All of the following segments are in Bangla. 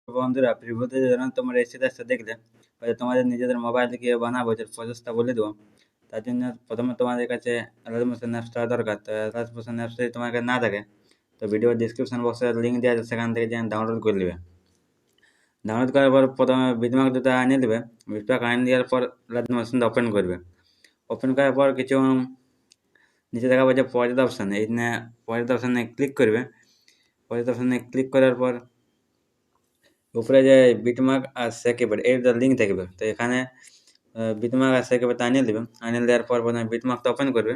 বন্ধুরা প্রিভিউতে যখন তোমরা এই সিরিজটা দেখলে তোমাদের নিজেদের মোবাইলে গিয়ে বানাবো যে প্রসেসটা বলে দেবো। তার জন্য প্রথমে তোমাদের কাছে অ্যালার্ম মোশন অ্যাপসটা দরকার। তো অ্যালার্ম মোশন অ্যাপস যদি তোমার কাছে না থাকে তো ভিডিও ডিসক্রিপশন বক্সে লিঙ্ক দেওয়া আছে, সেখান থেকে যেন ডাউনলোড করে নেবে। ডাউনলোড করার পর প্রথমে বিটমার্ক দুটো আনিয়ে দেবে। বিটমার্ক আনিয়ে দেওয়ার পর অ্যালার্ম মোশনটা ওপেন করবে। ওপেন করার পর কিছু নিচে দেখাবো যে পরের অপশান, এই পরের অপশানে ক্লিক করবে। পরের অপশানে ক্লিক করার পর উপরে যে বিটমার্ক আর সেকেন্ড এর লিঙ্ক থাকবে। তো এখানে বিটমার্ক আর সেকেন্ড আনিয়ে দেবে। আনিয়ে দেওয়ার পর প্রথমে বিটমার্কটা ওপেন করবে।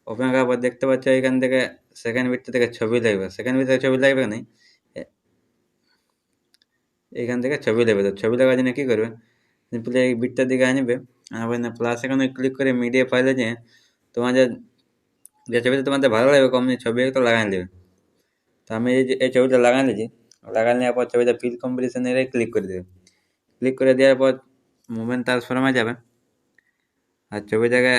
ওপেন করার পর দেখতে পাচ্ছ এখান থেকে সেকেন্ড বিট থেকে ছবি লাগবে। সেকেন্ড বিট থেকে ছবি লাগবে না, এখান থেকে ছবি লাগবে। তো ছবি লাগার জন্য কী করবে, সিম্পলি এই বিটটার দিকে আনবে। আবার প্লাস এখানে ক্লিক করে মিডিয়া ফাইলে যে তোমাদের যে ছবিটা তোমাদের ভালো লাগবে কমনি ছবি তো লাগাই দেবে। তো আমি এই ছবিটা লাগাই নিয়েছি। লাগাই নেওয়ার পর ছবিটা ফিল কম্পিটিশনের ক্লিক করে দেবে। ক্লিক করে দেওয়ার পর মুভমেন্ট ট্রান্সফর্মে যাবে আর ছবিটাকে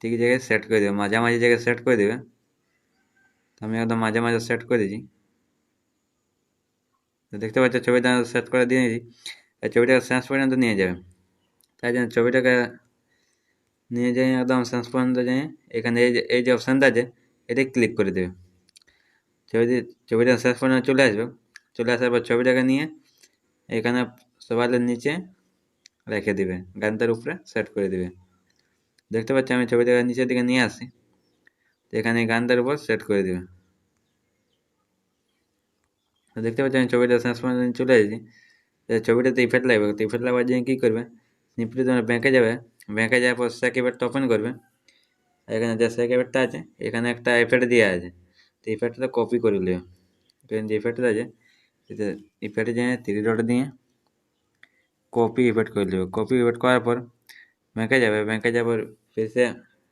ঠিক জায়গায় সেট করে দেবে, মাঝামাঝি জায়গায় সেট করে দেবে। তো আমি একদম মাঝে মাঝে সেট করে দিয়েছি। তো দেখতে পাচ্ছ ছবিটা সেট করে দিয়েছি। এই ছবিটাকে শেষ পর্যন্ত নিয়ে যাবে। তাই জন্য ছবিটাকে নিয়ে যাই একদম শেষ পর্যন্ত যাই। এখানে এই যে অপশানটা আছে এটাই ক্লিক করে দেবে। ছবিটা শেষ পর্যন্ত চলে আসবে। চলে আসার পর ছবিটাকে নিয়ে এখানে সবাইয়ের নিচে রেখে দিবে, গানটার উপরে সেট করে দিবে। দেখতে পাচ্ছি আমি ছবিটাকে নিচের দিকে নিয়ে আসি, তো এখানে গানটার উপর সেট করে দিবে। তো দেখতে পাচ্ছি আমি ছবিটা শেষ পর্যন্ত চলে এসেছি। ছবিটাতে ইফেক্ট লাগবে। তো ইফেক্ট লাগবার জন্য কী করবে, সিম্পলি তোমরা ব্যাঙ্কে যাবে। ব্যাঙ্কে যাওয়ার পর সে কিপ্যাডটা ওপেন করবে। এখানে যে সে কিপ্যাডটা আছে এখানে একটা ইফেক্ট দেওয়া আছে। তো ইফেক্টটা কপি করে নেবে। এখানে যে ইফেক্টটা আছে ইফেক্টে যেয়ে 3 ডট দিয়ে কপি ইফেক্ট করে দেবে। কপি ইফেক্ট করার পর ব্যাঙ্কে যাবে। ব্যাঙ্কে যাবার ফিরসে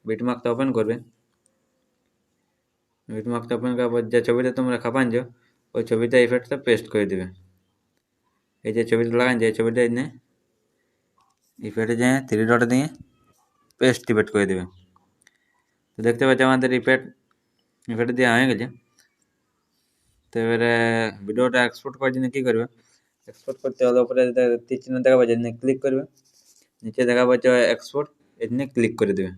বিটমার্কটা ওপেন করবে। বিটমার্কটা ওপেন করার পর যে ছবিটা তোমরা খাপানছ ওই ছবিটা ইফেক্টটা পেস্ট করে দেবে। এই যে ছবিটা লাগান এই ছবিটা এনে ইফেক্টে যেয়ে 3 ডট দিয়ে পেস্ট ইফেক্ট করে দেবে। তো দেখতে পাচ্ছি আমাদের ইফেক্ট দেওয়া হয়ে গেছে। তো এবারে ভিডিওটা এক্সপোর্ট করার জন্য কী করবে, এক্সপোর্ট করতে হলে উপরে তীর চিহ্ন দেখা পাচ্ছে ক্লিক করবে। নিচে দেখা পাচ্ছে এক্সপোর্ট, এখানে ক্লিক করে দেবে।